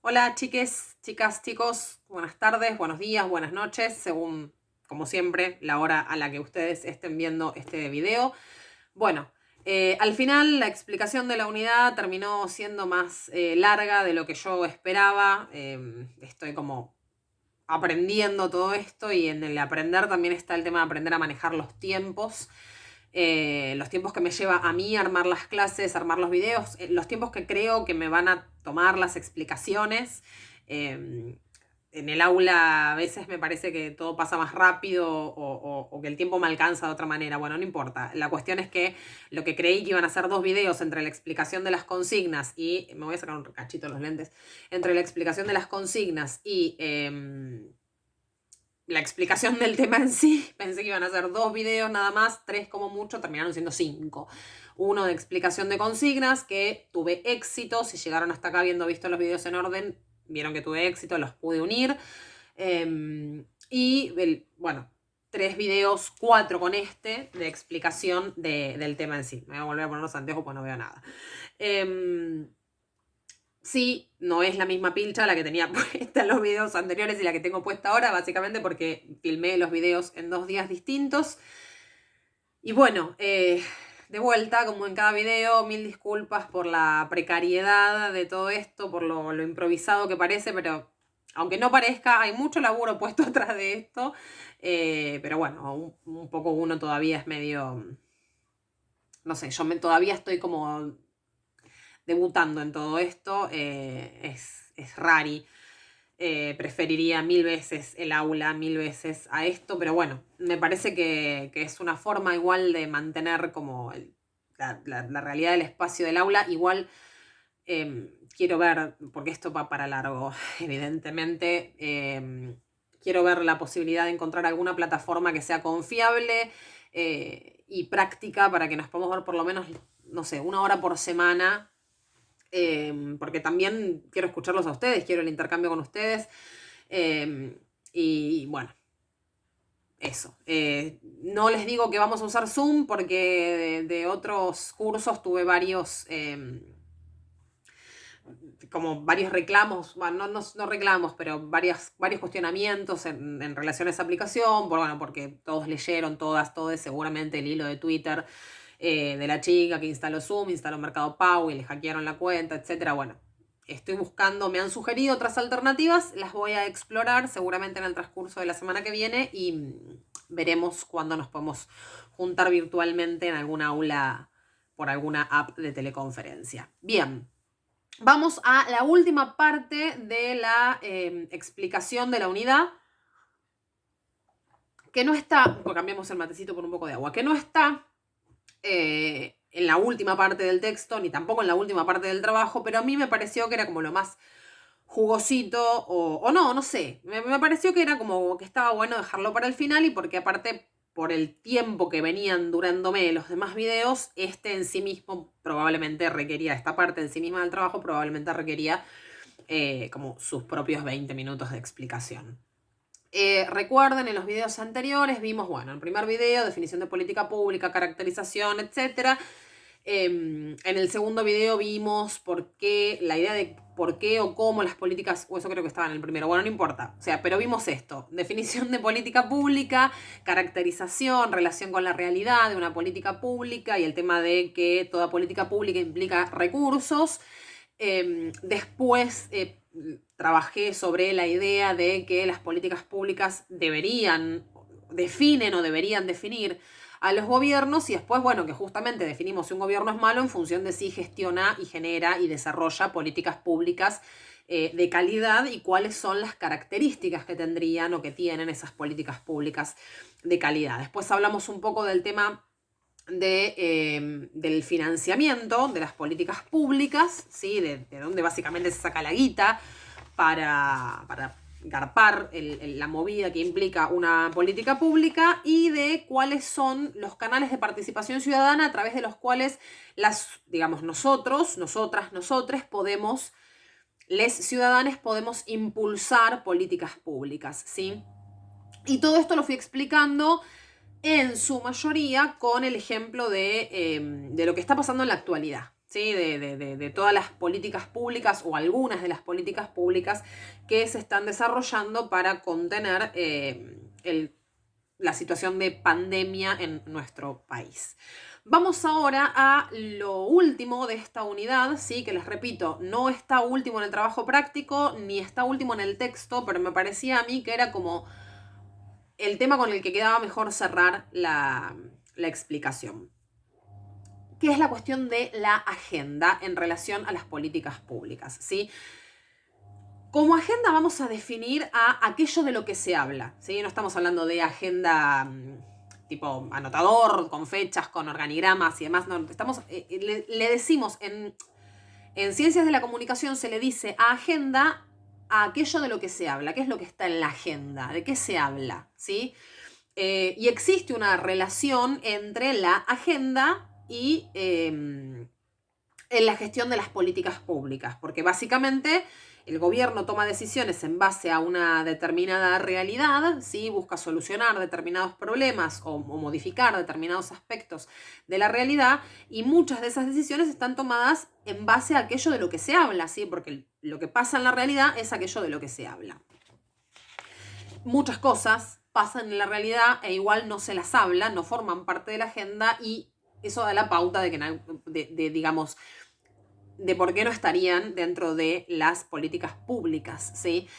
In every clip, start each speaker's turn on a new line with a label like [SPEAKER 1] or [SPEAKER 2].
[SPEAKER 1] Hola chiques, chicas, chicos, buenas tardes, buenos días, buenas noches, según, como siempre, la hora a la que ustedes estén viendo este video. Bueno, al final la explicación de la unidad terminó siendo más larga de lo que yo esperaba. Estoy como aprendiendo todo esto y en el aprender también está el tema de aprender a manejar los tiempos que me lleva a mí armar las clases, armar los videos, los tiempos que creo que me van a tomar las explicaciones. Eh, en el aula a veces me parece que todo pasa más rápido o que el tiempo me alcanza de otra manera. Bueno, no importa. La cuestión es que lo que creí que iban a ser dos videos entre la explicación de las consignas y, me voy a sacar un cachito de los lentes, entre la explicación de las consignas y la explicación del tema en sí. Pensé que iban a ser dos videos nada más, tres como mucho, terminaron siendo cinco. Uno de explicación de consignas, que tuve éxito. Si llegaron hasta acá habiendo visto los videos en orden, vieron que tuve éxito, los pude unir. Bueno, tres videos, cuatro con este, de explicación del tema en sí. Me voy a volver a poner los anteojos porque no veo nada. Sí, no es la misma pilcha la que tenía puesta en los videos anteriores y la que tengo puesta ahora, básicamente porque filmé los videos en 2 días distintos. Y bueno, de vuelta, como en cada video, mil disculpas por la precariedad de todo esto, por lo improvisado que parece, pero aunque no parezca, hay mucho laburo puesto atrás de esto. Pero bueno, un poco uno todavía es medio, no sé, todavía estoy como debutando en todo esto. Es rari. Preferiría mil veces el aula, mil veces a esto, pero bueno, me parece que es una forma igual de mantener como la realidad del espacio del aula. Igual quiero ver, porque esto va para largo, evidentemente, quiero ver la posibilidad de encontrar alguna plataforma que sea confiable y práctica para que nos podamos ver por lo menos, no sé, 1 hora por semana, porque también quiero escucharlos a ustedes, quiero el intercambio con ustedes. Y bueno, eso. No les digo que vamos a usar Zoom porque de otros cursos tuve como varios reclamos, bueno, no reclamos, pero varios cuestionamientos en relación a esa aplicación, bueno, porque todos leyeron, todos seguramente el hilo de Twitter de la chica que instaló Zoom, instaló Mercado Pago y le hackearon la cuenta, etcétera. Bueno, estoy buscando, me han sugerido otras alternativas, las voy a explorar seguramente en el transcurso de la semana que viene y veremos cuándo nos podemos juntar virtualmente en alguna aula por alguna app de teleconferencia. Bien. Vamos a la última parte de la explicación de la unidad, que no está, cambiamos el matecito por un poco de agua, que no está en la última parte del texto, ni tampoco en la última parte del trabajo, pero a mí me pareció que era como lo más jugosito, o no, no sé, me pareció que era como que estaba bueno dejarlo para el final y porque aparte por el tiempo que venían durándome los demás videos, este en sí mismo probablemente requería, esta parte en sí misma del trabajo probablemente requería como sus propios 20 minutos de explicación. Recuerden, en los videos anteriores vimos, bueno, el primer video, definición de política pública, caracterización, etc. En el segundo video vimos por qué, la idea de por qué o cómo las políticas, o eso creo que estaba en el primero, bueno, no importa, o sea, pero vimos esto, definición de política pública, caracterización, relación con la realidad de una política pública y el tema de que toda política pública implica recursos. Después trabajé sobre la idea de que las políticas públicas definen o deberían definir a los gobiernos y después, bueno, que justamente definimos si un gobierno es malo en función de si gestiona y genera y desarrolla políticas públicas de calidad y cuáles son las características que tendrían o que tienen esas políticas públicas de calidad. Después hablamos un poco del tema del financiamiento de las políticas públicas, ¿sí? De dónde básicamente se saca la guita para garpar la movida que implica una política pública y de cuáles son los canales de participación ciudadana a través de los cuales digamos, nosotras, podemos, les ciudadanos podemos impulsar políticas públicas, ¿sí? Y todo esto lo fui explicando en su mayoría con el ejemplo de lo que está pasando en la actualidad. ¿sí? De todas las políticas públicas o algunas de las políticas públicas que se están desarrollando para contener la situación de pandemia en nuestro país. Vamos ahora a lo último de esta unidad, ¿sí? Que les repito, no está último en el trabajo práctico ni está último en el texto, pero me parecía a mí que era como el tema con el que quedaba mejor cerrar la explicación, que es la cuestión de la agenda en relación a las políticas públicas, ¿sí? Como agenda vamos a definir a aquello de lo que se habla, ¿sí? No estamos hablando de agenda tipo anotador, con fechas, con organigramas y demás. No, estamos, le decimos en ciencias de la comunicación se le dice a agenda a aquello de lo que se habla. ¿Qué es lo que está en la agenda? ¿De qué se habla? ¿Sí? Y existe una relación entre la agenda y en la gestión de las políticas públicas, porque básicamente el gobierno toma decisiones en base a una determinada realidad, ¿sí? Busca solucionar determinados problemas o modificar determinados aspectos de la realidad, y muchas de esas decisiones están tomadas en base a aquello de lo que se habla, ¿sí? Porque lo que pasa en la realidad es aquello de lo que se habla. Muchas cosas pasan en la realidad e igual no se las habla, no forman parte de la agenda, y eso da la pauta de que, digamos, de por qué no estarían dentro de las políticas públicas, ¿sí?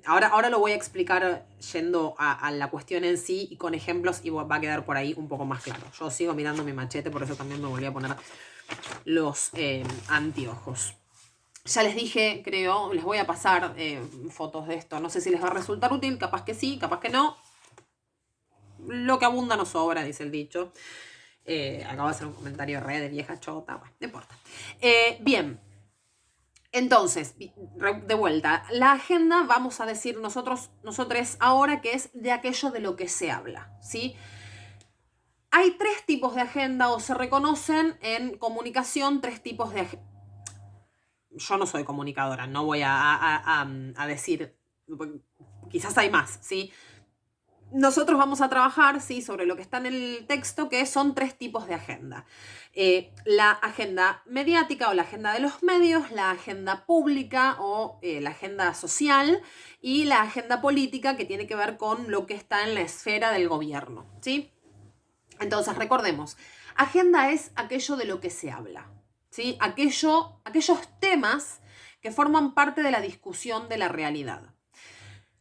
[SPEAKER 1] Ahora lo voy a explicar yendo a la cuestión en sí y con ejemplos, y va a quedar por ahí un poco más claro. Yo sigo mirando mi machete, por eso también me volví a poner los anteojos. Ya les dije, creo, les voy a pasar fotos de esto. No sé si les va a resultar útil, capaz que sí, capaz que no. Lo que abunda no sobra, dice el dicho. Acabo de hacer un comentario de vieja chota, bueno, no importa. Bien, entonces, de vuelta, la agenda vamos a decir nosotros ahora que es de aquello de lo que se habla, ¿sí? Hay 3 tipos de agenda, o se reconocen en comunicación 3 tipos de agenda. Yo no soy comunicadora, no voy a decir, quizás hay más, ¿sí? Nosotros vamos a trabajar, ¿sí?, sobre lo que está en el texto, que son 3 tipos de agenda. La agenda mediática o la agenda de los medios, la agenda pública o la agenda social, y la agenda política, que tiene que ver con lo que está en la esfera del gobierno, ¿sí? Entonces, recordemos, agenda es aquello de lo que se habla, ¿sí? Aquellos temas que forman parte de la discusión de la realidad.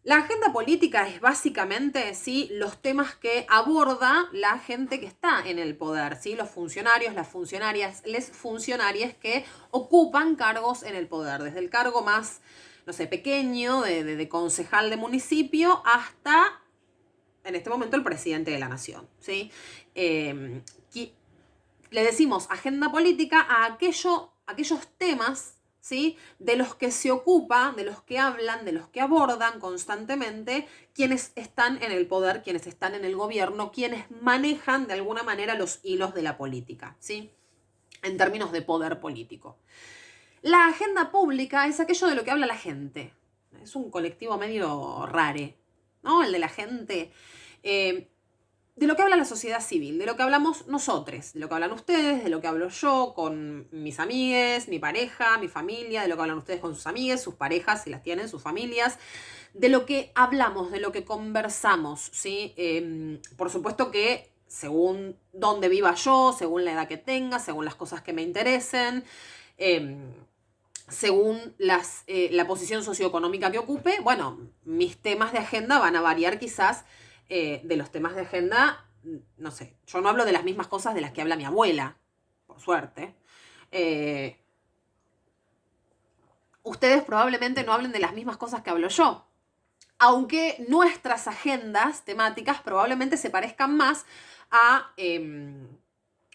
[SPEAKER 1] La agenda política es básicamente, ¿sí?, los temas que aborda la gente que está en el poder, ¿sí? Los funcionarios, las funcionarias, les funcionarias que ocupan cargos en el poder, desde el cargo más, no sé, pequeño, de concejal de municipio, hasta, en este momento, el presidente de la nación, ¿sí? Le decimos agenda política a aquellos temas, ¿sí?, de los que se ocupa, de los que hablan, de los que abordan constantemente quienes están en el poder, quienes están en el gobierno, quienes manejan de alguna manera los hilos de la política, ¿sí?, en términos de poder político. La agenda pública es aquello de lo que habla la gente. Es un colectivo medio rare, ¿no? El de la gente. De lo que habla la sociedad civil, de lo que hablamos nosotros, de lo que hablan ustedes, de lo que hablo yo con mis amigues, mi pareja, mi familia, de lo que hablan ustedes con sus amigues, sus parejas, si las tienen, sus familias, de lo que hablamos, de lo que conversamos, ¿sí? Por supuesto que según dónde viva yo, según la edad que tenga, según las cosas que me interesen, según la posición socioeconómica que ocupe, bueno, mis temas de agenda van a variar quizás de los temas de agenda, no sé, yo no hablo de las mismas cosas de las que habla mi abuela, por suerte. Ustedes probablemente no hablen de las mismas cosas que hablo yo, aunque nuestras agendas temáticas probablemente se parezcan más a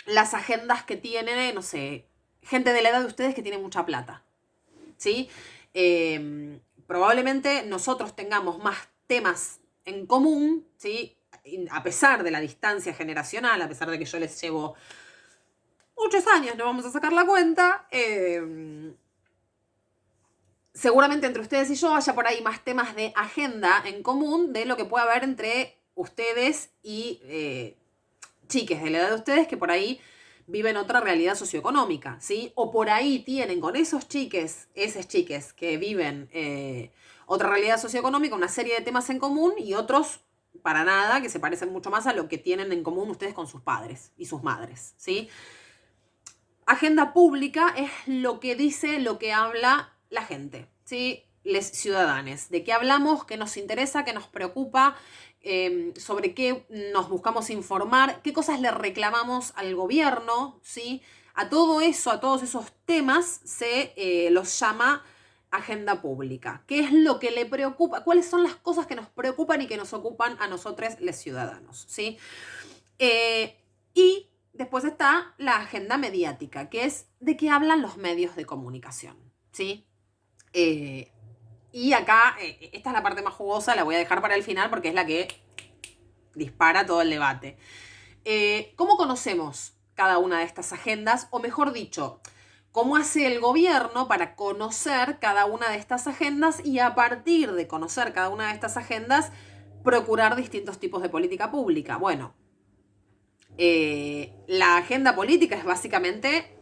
[SPEAKER 1] las agendas que tiene, no sé, gente de la edad de ustedes que tiene mucha plata, ¿sí? Probablemente nosotros tengamos más temas en común, ¿sí?, a pesar de la distancia generacional, a pesar de que yo les llevo muchos años, no vamos a sacar la cuenta, seguramente entre ustedes y yo haya por ahí más temas de agenda en común de lo que puede haber entre ustedes y chiques de la edad de ustedes, que por ahí viven otra realidad socioeconómica, ¿sí? O por ahí tienen con esos chiques que viven otra realidad socioeconómica, una serie de temas en común y otros para nada, que se parecen mucho más a lo que tienen en común ustedes con sus padres y sus madres, ¿sí? Agenda pública es lo que dice, lo que habla la gente, ¿sí? Les ciudadanos. ¿De qué hablamos? ¿Qué nos interesa? ¿Qué nos preocupa? Sobre qué nos buscamos informar, qué cosas le reclamamos al gobierno, ¿sí? A todo eso, a todos esos temas se los llama agenda pública. ¿Qué es lo que le preocupa? ¿Cuáles son las cosas que nos preocupan y que nos ocupan a nosotros, los ciudadanos? ¿Sí? Y después está la agenda mediática, que es de qué hablan los medios de comunicación. ¿Sí? Y acá, esta es la parte más jugosa, la voy a dejar para el final porque es la que dispara todo el debate. ¿Cómo conocemos cada una de estas agendas? O mejor dicho, ¿cómo hace el gobierno para conocer cada una de estas agendas y a partir de conocer cada una de estas agendas procurar distintos tipos de política pública? Bueno, la agenda política es básicamente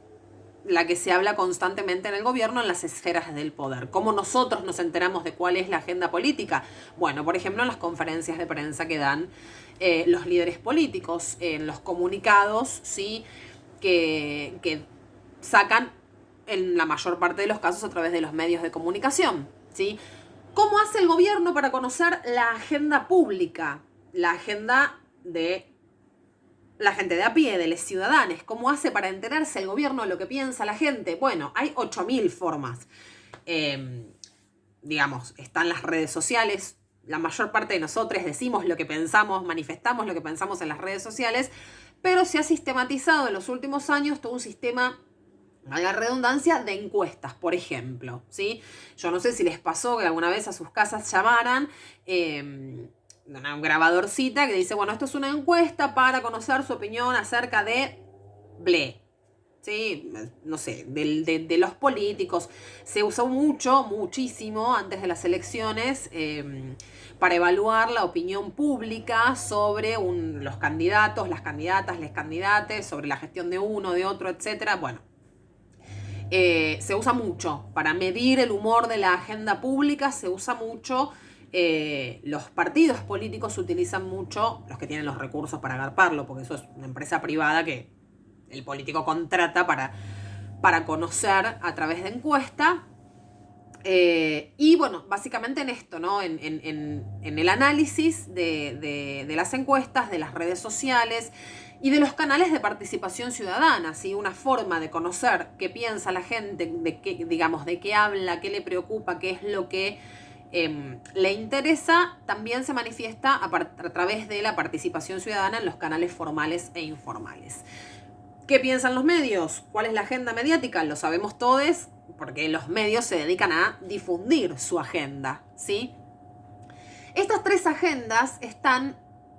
[SPEAKER 1] la que se habla constantemente en el gobierno en las esferas del poder. ¿Cómo nosotros nos enteramos de cuál es la agenda política? Bueno, por ejemplo, en las conferencias de prensa que dan los líderes políticos, en los comunicados, ¿sí? que sacan en la mayor parte de los casos a través de los medios de comunicación, ¿sí? ¿Cómo hace el gobierno para conocer la agenda pública? La agenda de la gente de a pie, de los ciudadanos. ¿Cómo hace para enterarse el gobierno de lo que piensa la gente? Bueno, hay 8000 formas. Digamos, están las redes sociales. La mayor parte de nosotros decimos lo que pensamos, manifestamos lo que pensamos en las redes sociales, pero se ha sistematizado en los últimos años todo un sistema, a la redundancia, de encuestas, por ejemplo, ¿sí? Yo no sé si les pasó que alguna vez a sus casas llamaran una grabadorcita que dice, bueno, esto es una encuesta para conocer su opinión acerca de ble, ¿sí? No sé, de los políticos. Se usó muchísimo antes de las elecciones para evaluar la opinión pública sobre los candidatos, las candidatas, les candidates, sobre la gestión de uno, de otro, etcétera. Bueno, se usa mucho para medir el humor de la agenda pública, se usa mucho. Los partidos políticos utilizan mucho, los que tienen los recursos para agarparlo, porque eso es una empresa privada que el político contrata para conocer a través de encuesta. Y bueno, básicamente en esto, ¿no? En el análisis de las encuestas, de las redes sociales y de los canales de participación ciudadana, ¿sí? Una forma de conocer qué piensa la gente, de qué habla, qué le preocupa, qué es lo que le interesa, también se manifiesta a través de la participación ciudadana en los canales formales e informales. ¿Qué piensan los medios? ¿Cuál es la agenda mediática? Lo sabemos todos, porque los medios se dedican a difundir su agenda, ¿sí? Estas tres agendas están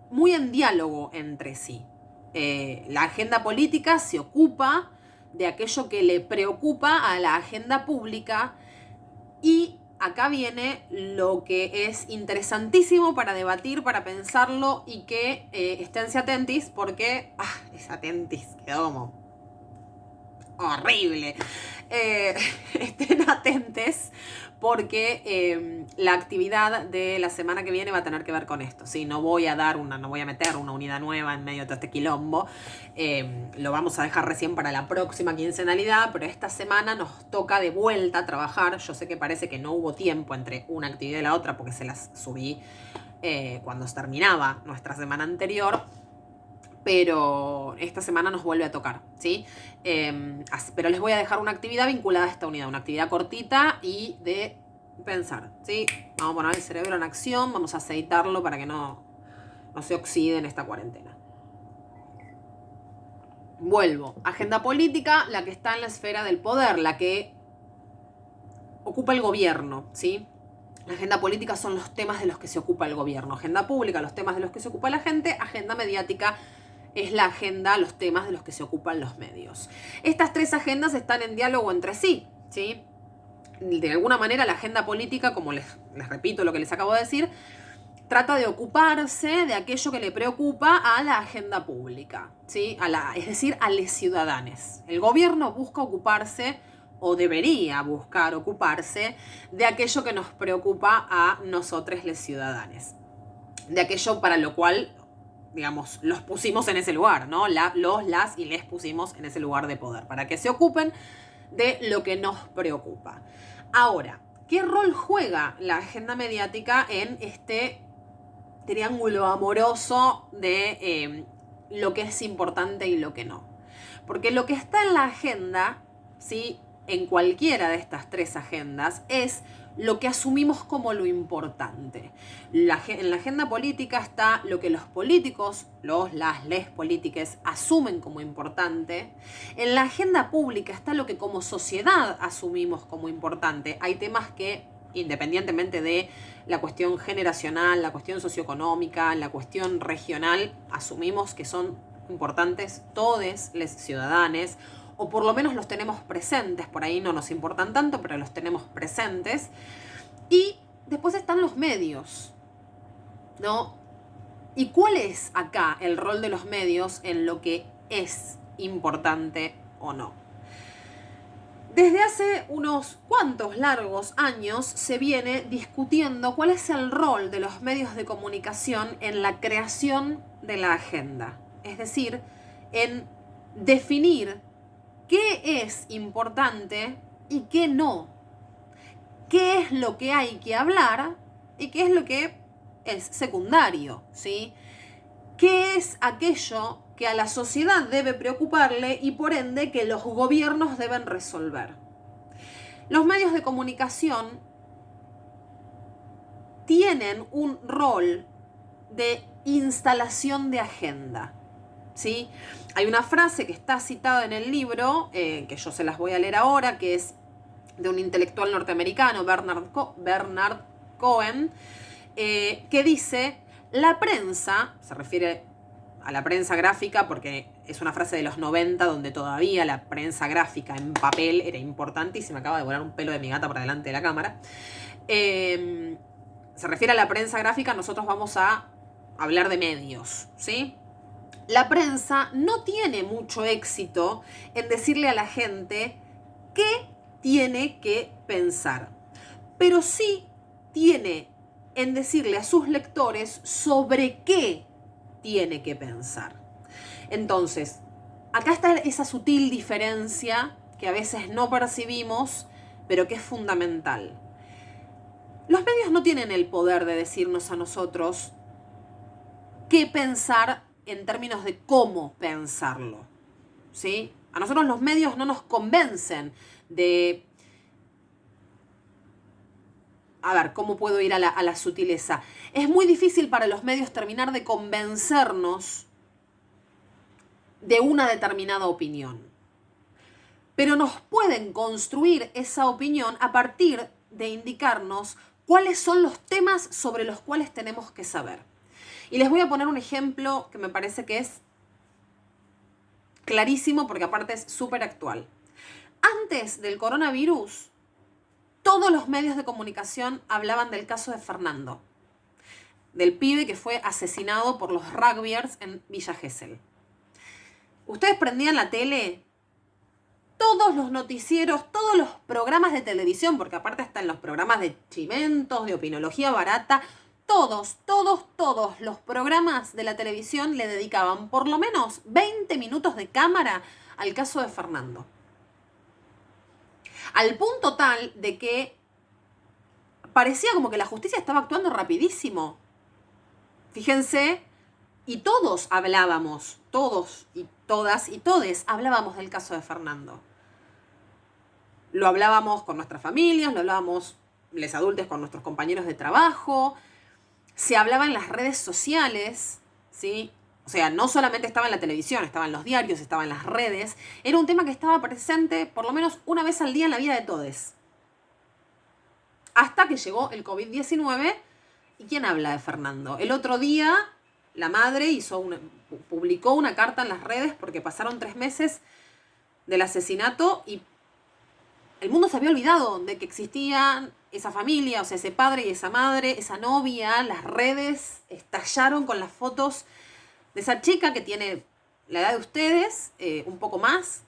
[SPEAKER 1] muy en diálogo entre sí. La agenda política se ocupa de aquello que le preocupa a la agenda pública y acá viene lo que es interesantísimo para debatir, para pensarlo y que esténse atentis porque... es atentis, quedó como horrible. Estén atentes porque la actividad de la semana que viene va a tener que ver con esto, ¿sí? No voy a meter una unidad nueva en medio de todo este quilombo. Lo vamos a dejar recién para la próxima quincenalidad, pero esta semana nos toca de vuelta trabajar. Yo sé que parece que no hubo tiempo entre una actividad y la otra porque se las subí cuando se terminaba nuestra semana anterior. Pero esta semana nos vuelve a tocar, ¿sí? Pero les voy a dejar una actividad vinculada a esta unidad, una actividad cortita y de pensar, ¿sí? Vamos a poner el cerebro en acción, vamos a aceitarlo para que no se oxide en esta cuarentena. Vuelvo. Agenda política, la que está en la esfera del poder, la que ocupa el gobierno, ¿sí? La agenda política son los temas de los que se ocupa el gobierno. Agenda pública, los temas de los que se ocupa la gente. Agenda mediática es la agenda, los temas de los que se ocupan los medios. Estas tres agendas están en diálogo entre sí, ¿sí? De alguna manera la agenda política, como les repito lo que les acabo de decir, trata de ocuparse de aquello que le preocupa a la agenda pública, ¿sí? Es decir, a los ciudadanos. El gobierno busca ocuparse, o debería buscar ocuparse, de aquello que nos preocupa a nosotros los ciudadanos. De aquello para lo cual, digamos, los pusimos en ese lugar, ¿no? Las y les pusimos en ese lugar de poder, para que se ocupen de lo que nos preocupa. Ahora, ¿qué rol juega la agenda mediática en este triángulo amoroso de lo que es importante y lo que no? Porque lo que está en la agenda, ¿sí?, en cualquiera de estas tres agendas, es lo que asumimos como lo importante. En la agenda política está lo que los políticos, les políticas asumen como importante. En la agenda pública está lo que como sociedad asumimos como importante. Hay temas que, independientemente de la cuestión generacional, la cuestión socioeconómica, la cuestión regional, asumimos que son importantes todos los ciudadanos, o por lo menos los tenemos presentes. Por ahí no nos importan tanto, pero los tenemos presentes. Y después están los medios, ¿no? ¿Y cuál es acá el rol de los medios en lo que es importante o no? Desde hace unos cuantos largos años se viene discutiendo cuál es el rol de los medios de comunicación en la creación de la agenda. Es decir, en definir qué es importante y qué no. Qué es lo que hay que hablar y qué es lo que es secundario, ¿sí? ¿Qué es aquello que a la sociedad debe preocuparle y por ende que los gobiernos deben resolver? Los medios de comunicación tienen un rol de instalación de agenda, ¿sí? Hay una frase que está citada en el libro, que yo se las voy a leer ahora, que es de un intelectual norteamericano, Bernard Cohen, que dice: la prensa, se refiere a la prensa gráfica porque es una frase de los 90 donde todavía la prensa gráfica en papel era importantísima. Acaba de volar un pelo de mi gata por delante de la cámara. Se refiere a la prensa gráfica, nosotros vamos a hablar de medios, ¿sí? La prensa no tiene mucho éxito en decirle a la gente qué tiene que pensar, pero sí tiene en decirle a sus lectores sobre qué tiene que pensar. Entonces, acá está esa sutil diferencia que a veces no percibimos, pero que es fundamental. Los medios no tienen el poder de decirnos a nosotros qué pensar en términos de cómo pensarlo, ¿sí? A nosotros los medios no nos convencen de... A ver, ¿cómo puedo ir a la sutileza? Es muy difícil para los medios terminar de convencernos de una determinada opinión. Pero nos pueden construir esa opinión a partir de indicarnos cuáles son los temas sobre los cuales tenemos que saber. Y les voy a poner un ejemplo que me parece que es clarísimo porque aparte es súper actual. Antes del coronavirus, todos los medios de comunicación hablaban del caso de Fernando, del pibe que fue asesinado por los rugbyers en Villa Gesell. Ustedes prendían la tele, todos los noticieros, todos los programas de televisión, porque aparte están los programas de chimentos, de opinología barata, todos los programas de la televisión le dedicaban por lo menos 20 minutos de cámara al caso de Fernando. Al punto tal de que parecía como que la justicia estaba actuando rapidísimo. Fíjense, y todos hablábamos, todos y todas y todes hablábamos del caso de Fernando. Lo hablábamos con nuestras familias, lo hablábamos les adultos con nuestros compañeros de trabajo, se hablaba en las redes sociales, ¿sí? O sea, no solamente estaba en la televisión, estaba en los diarios, estaba en las redes. Era un tema que estaba presente por lo menos una vez al día en la vida de todos. Hasta que llegó el COVID-19. ¿Y quién habla de Fernando? El otro día la madre publicó una carta en las redes porque pasaron 3 meses del asesinato y el mundo se había olvidado de que existían esa familia, o sea, ese padre y esa madre, esa novia. Las redes estallaron con las fotos de esa chica que tiene la edad de ustedes, un poco más,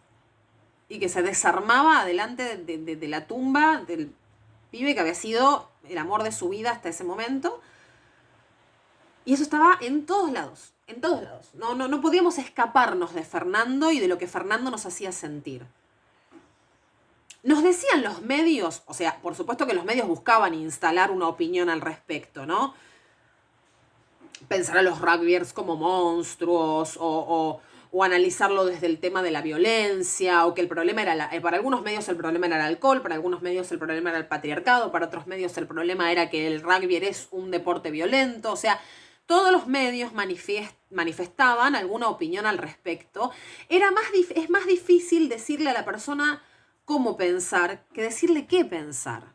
[SPEAKER 1] y que se desarmaba adelante de la tumba del pibe que había sido el amor de su vida hasta ese momento. Y eso estaba en todos lados, en todos lados. No podíamos escaparnos de Fernando y de lo que Fernando nos hacía sentir. Nos decían los medios, o sea, por supuesto que los medios buscaban instalar una opinión al respecto, ¿no? Pensar a los rugbyers como monstruos o analizarlo desde el tema de la violencia, o que el problema era, para algunos medios el problema era el alcohol, para algunos medios el problema era el patriarcado, para otros medios el problema era que el rugby es un deporte violento. O sea, todos los medios manifestaban alguna opinión al respecto. Es más difícil decirle a la persona cómo pensar que decirle qué pensar.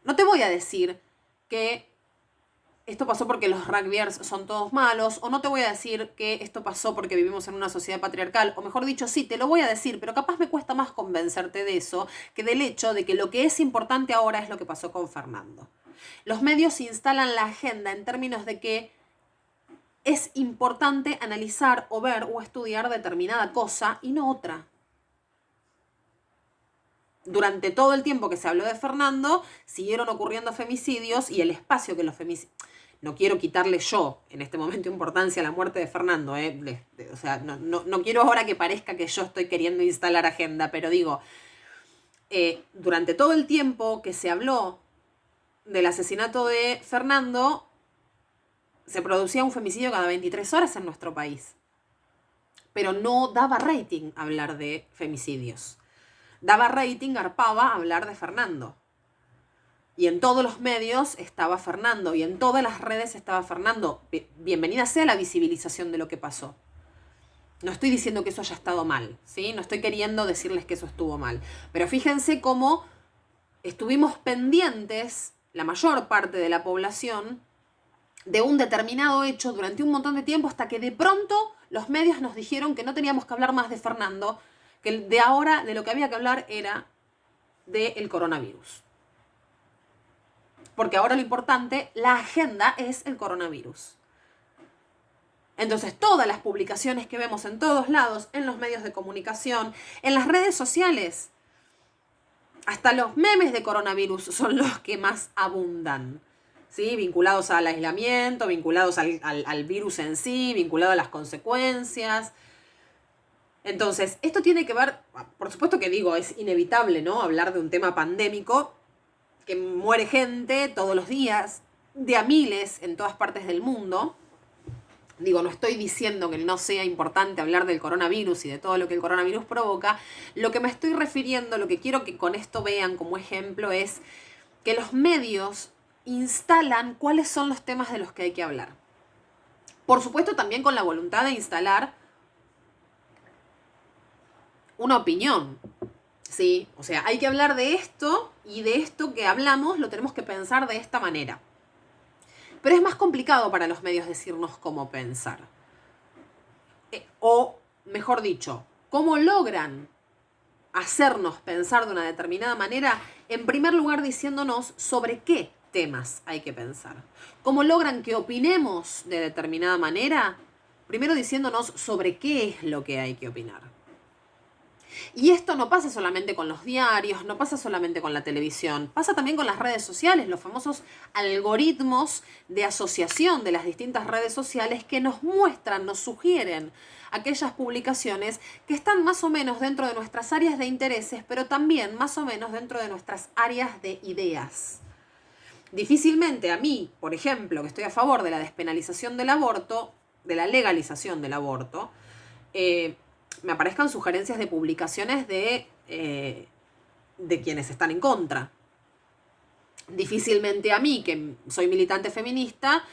[SPEAKER 1] No te voy a decir que esto pasó porque los rugbyers son todos malos, o no te voy a decir que esto pasó porque vivimos en una sociedad patriarcal, o mejor dicho, sí, te lo voy a decir, pero capaz me cuesta más convencerte de eso que del hecho de que lo que es importante ahora es lo que pasó con Fernando. Los medios instalan la agenda en términos de que es importante analizar o ver o estudiar determinada cosa y no otra. Durante todo el tiempo que se habló de Fernando, siguieron ocurriendo femicidios, y el espacio que los femicidios... No quiero quitarle yo en este momento importancia a la muerte de Fernando, o sea, no quiero ahora que parezca que yo estoy queriendo instalar agenda, pero digo, durante todo el tiempo que se habló del asesinato de Fernando, se producía un femicidio cada 23 horas en nuestro país. Pero no daba rating hablar de femicidios. Daba rating, garpaba hablar de Fernando. Y en todos los medios estaba Fernando, y en todas las redes estaba Fernando. Bienvenida sea la visibilización de lo que pasó. No estoy diciendo que eso haya estado mal, ¿sí? No estoy queriendo decirles que eso estuvo mal. Pero fíjense cómo estuvimos pendientes, la mayor parte de la población, de un determinado hecho durante un montón de tiempo, hasta que de pronto los medios nos dijeron que no teníamos que hablar más de Fernando, que de ahora de lo que había que hablar era del coronavirus. Porque ahora lo importante, la agenda es el coronavirus. Entonces, todas las publicaciones que vemos en todos lados, en los medios de comunicación, en las redes sociales, hasta los memes de coronavirus son los que más abundan, ¿sí? Vinculados al aislamiento, vinculados al virus en sí, vinculados a las consecuencias. Entonces, esto tiene que ver, por supuesto que digo, es inevitable, ¿no? Hablar de un tema pandémico, que muere gente todos los días, de a miles en todas partes del mundo. Digo, no estoy diciendo que no sea importante hablar del coronavirus y de todo lo que el coronavirus provoca. Lo que me estoy refiriendo, lo que quiero que con esto vean como ejemplo, es que los medios instalan cuáles son los temas de los que hay que hablar. Por supuesto, también con la voluntad de instalar una opinión, ¿sí? O sea, hay que hablar de esto, y de esto que hablamos lo tenemos que pensar de esta manera. Pero es más complicado para los medios decirnos cómo pensar. O, mejor dicho, cómo logran hacernos pensar de una determinada manera, en primer lugar diciéndonos sobre qué temas hay que pensar. Cómo logran que opinemos de determinada manera, primero diciéndonos sobre qué es lo que hay que opinar. Y esto no pasa solamente con los diarios, no pasa solamente con la televisión, pasa también con las redes sociales, los famosos algoritmos de asociación de las distintas redes sociales que nos muestran, nos sugieren aquellas publicaciones que están más o menos dentro de nuestras áreas de intereses, pero también más o menos dentro de nuestras áreas de ideas. Difícilmente a mí, por ejemplo, que estoy a favor de la despenalización del aborto, de la legalización del aborto, me aparezcan sugerencias de publicaciones de quienes están en contra. Difícilmente a mí, que soy militante feminista,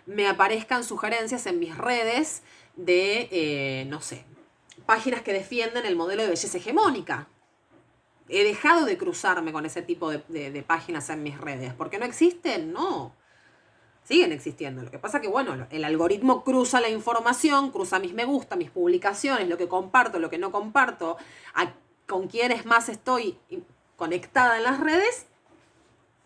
[SPEAKER 1] me aparezcan sugerencias en mis redes de, no sé, páginas que defienden el modelo de belleza hegemónica. He dejado de cruzarme con ese tipo de páginas en mis redes. ¿Por qué no existen? No. Siguen existiendo. Lo que pasa que, bueno, el algoritmo cruza la información, cruza mis me gusta, mis publicaciones, lo que comparto, lo que no comparto, con quiénes más estoy conectada en las redes.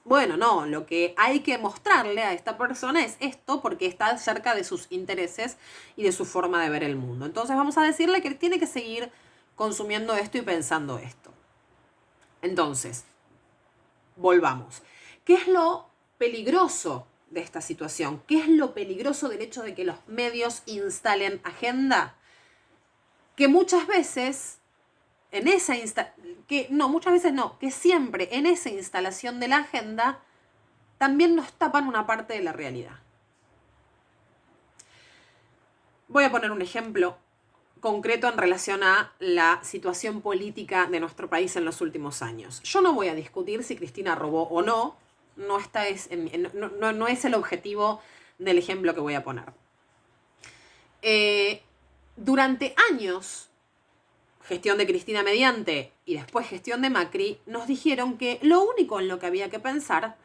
[SPEAKER 1] Bueno, no, lo que hay que mostrarle a esta persona es esto porque está cerca de sus intereses y de su forma de ver el mundo. Entonces vamos a decirle que tiene que seguir consumiendo esto y pensando esto. Entonces, volvamos. ¿Qué es lo peligroso de esta situación? ¿Qué es lo peligroso del hecho de que los medios instalen agenda? Que muchas veces que siempre en esa instalación de la agenda también nos tapan una parte de la realidad. Voy a poner un ejemplo concreto en relación a la situación política de nuestro país en los últimos años. Yo no voy a discutir si Cristina robó o no, no es el objetivo del ejemplo que voy a poner. Durante años, gestión de Cristina mediante y después gestión de Macri, nos dijeron que lo único en lo que había que pensar,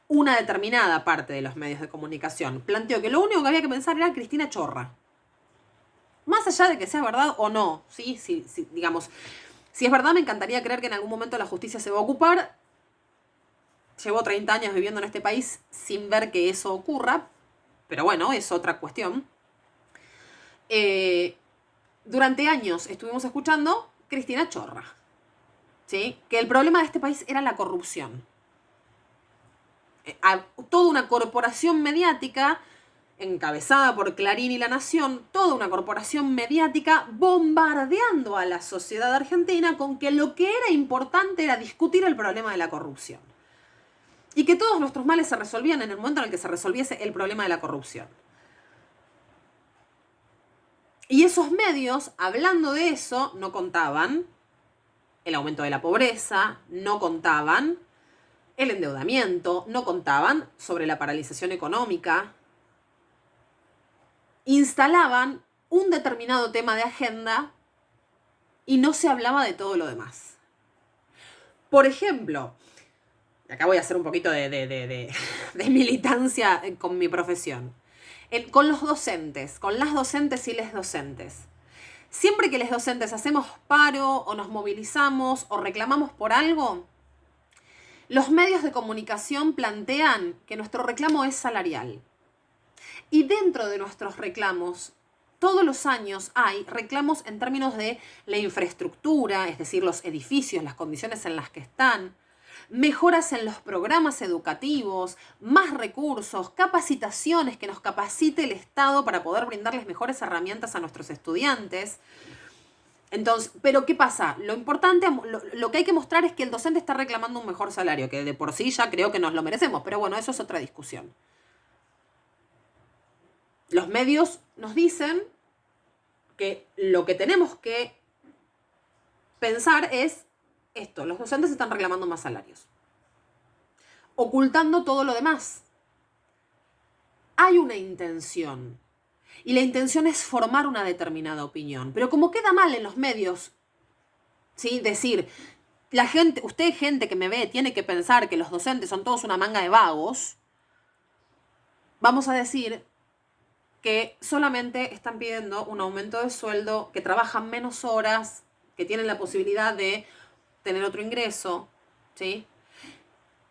[SPEAKER 1] una determinada parte de los medios de comunicación planteó que lo único que había que pensar era Cristina Chorra. Más allá de que sea verdad o no, ¿sí? Digamos, si es verdad, me encantaría creer que en algún momento la justicia se va a ocupar. Llevo 30 años viviendo en este país sin ver que eso ocurra, pero bueno, es otra cuestión. Durante años estuvimos escuchando Cristina Chorra, ¿sí? Que el problema de este país era la corrupción. Toda una corporación mediática encabezada por Clarín y La Nación, toda una corporación mediática bombardeando a la sociedad argentina con que lo que era importante era discutir el problema de la corrupción. Y que todos nuestros males se resolvían en el momento en el que se resolviese el problema de la corrupción. Y esos medios, hablando de eso, no contaban el aumento de la pobreza, no contaban el endeudamiento, no contaban sobre la paralización económica. Instalaban un determinado tema de agenda y no se hablaba de todo lo demás. Por ejemplo, acá voy a hacer un poquito de militancia con mi profesión. Con los docentes, con las docentes y les docentes. Siempre que les docentes hacemos paro o nos movilizamos o reclamamos por algo, los medios de comunicación plantean que nuestro reclamo es salarial. Y dentro de nuestros reclamos, todos los años hay reclamos en términos de la infraestructura, es decir, los edificios, las condiciones en las que están, mejoras en los programas educativos, más recursos, capacitaciones que nos capacite el Estado para poder brindarles mejores herramientas a nuestros estudiantes. Entonces, pero ¿qué pasa? Lo importante, lo que hay que mostrar es que el docente está reclamando un mejor salario, que de por sí ya creo que nos lo merecemos, pero bueno, eso es otra discusión. Los medios nos dicen que lo que tenemos que pensar es esto: los docentes están reclamando más salarios, ocultando todo lo demás. Hay una intención, y la intención es formar una determinada opinión, pero como queda mal en los medios, ¿sí? Decir, la gente, usted, gente que me ve, tiene que pensar que los docentes son todos una manga de vagos, vamos a decir que solamente están pidiendo un aumento de sueldo, que trabajan menos horas, que tienen la posibilidad de tener otro ingreso, ¿sí?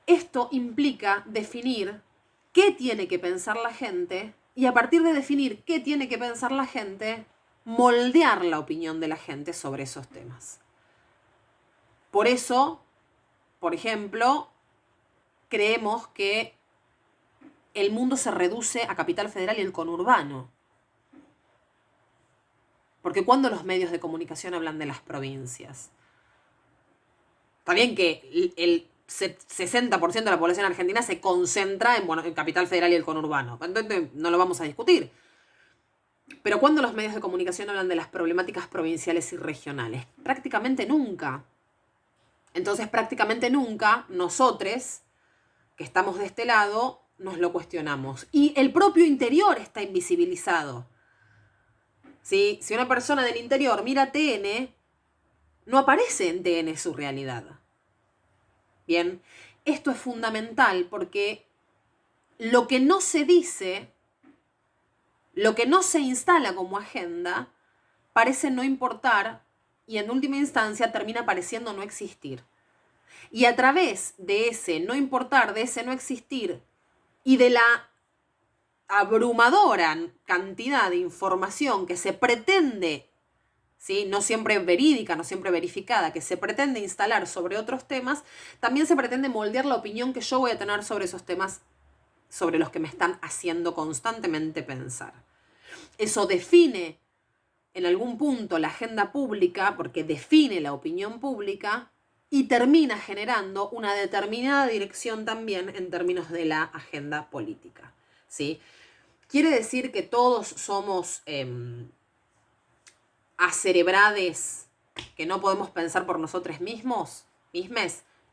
[SPEAKER 1] Esto implica definir qué tiene que pensar la gente y a partir de definir qué tiene que pensar la gente, moldear la opinión de la gente sobre esos temas. Por eso, por ejemplo, creemos que el mundo se reduce a Capital Federal y el conurbano. Porque cuando los medios de comunicación hablan de las provincias, está bien que el 60% de la población argentina se concentra en Capital Federal y el conurbano. Entonces no lo vamos a discutir. Pero cuando los medios de comunicación hablan de las problemáticas provinciales y regionales, prácticamente nunca. Entonces prácticamente nunca nosotros, que estamos de este lado, nos lo cuestionamos. Y el propio interior está invisibilizado. ¿Sí? Si una persona del interior mira TN, no aparece en TN su realidad. Bien, esto es fundamental porque lo que no se dice, lo que no se instala como agenda, parece no importar y en última instancia termina pareciendo no existir. Y a través de ese no importar, de ese no existir y de la abrumadora cantidad de información que se pretende, ¿sí?, no siempre verídica, no siempre verificada, que se pretende instalar sobre otros temas, también se pretende moldear la opinión que yo voy a tener sobre esos temas sobre los que me están haciendo constantemente pensar. Eso define en algún punto la agenda pública, porque define la opinión pública y termina generando una determinada dirección también en términos de la agenda política, ¿sí? ¿Quiere decir que todos somos acerebrades, que no podemos pensar por nosotros mismos?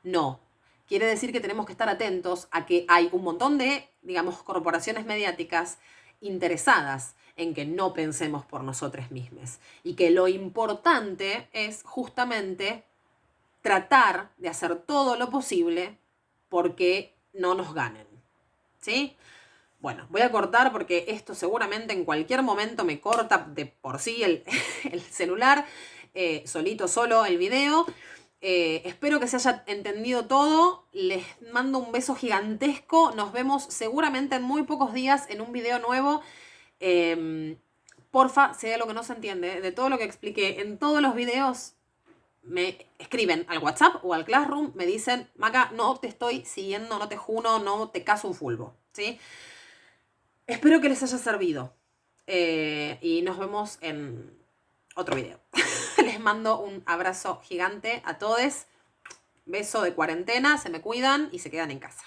[SPEAKER 1] No. Quiere decir que tenemos que estar atentos a que hay un montón de, digamos, corporaciones mediáticas interesadas en que no pensemos por nosotros mismos. Y que lo importante es justamente tratar de hacer todo lo posible porque no nos ganen, ¿sí? Bueno, voy a cortar porque esto seguramente en cualquier momento me corta de por sí el celular, solo el video. Espero que se haya entendido todo. Les mando un beso gigantesco. Nos vemos seguramente en muy pocos días en un video nuevo. Porfa, si hay algo que no se entiende de todo lo que expliqué en todos los videos, me escriben al WhatsApp o al Classroom, me dicen: Maca, no te estoy siguiendo, no te juro, no te caso un fulbo, ¿sí? Espero que les haya servido. Y nos vemos en otro video. Les mando un abrazo gigante a todos. Beso de cuarentena, se me cuidan y se quedan en casa.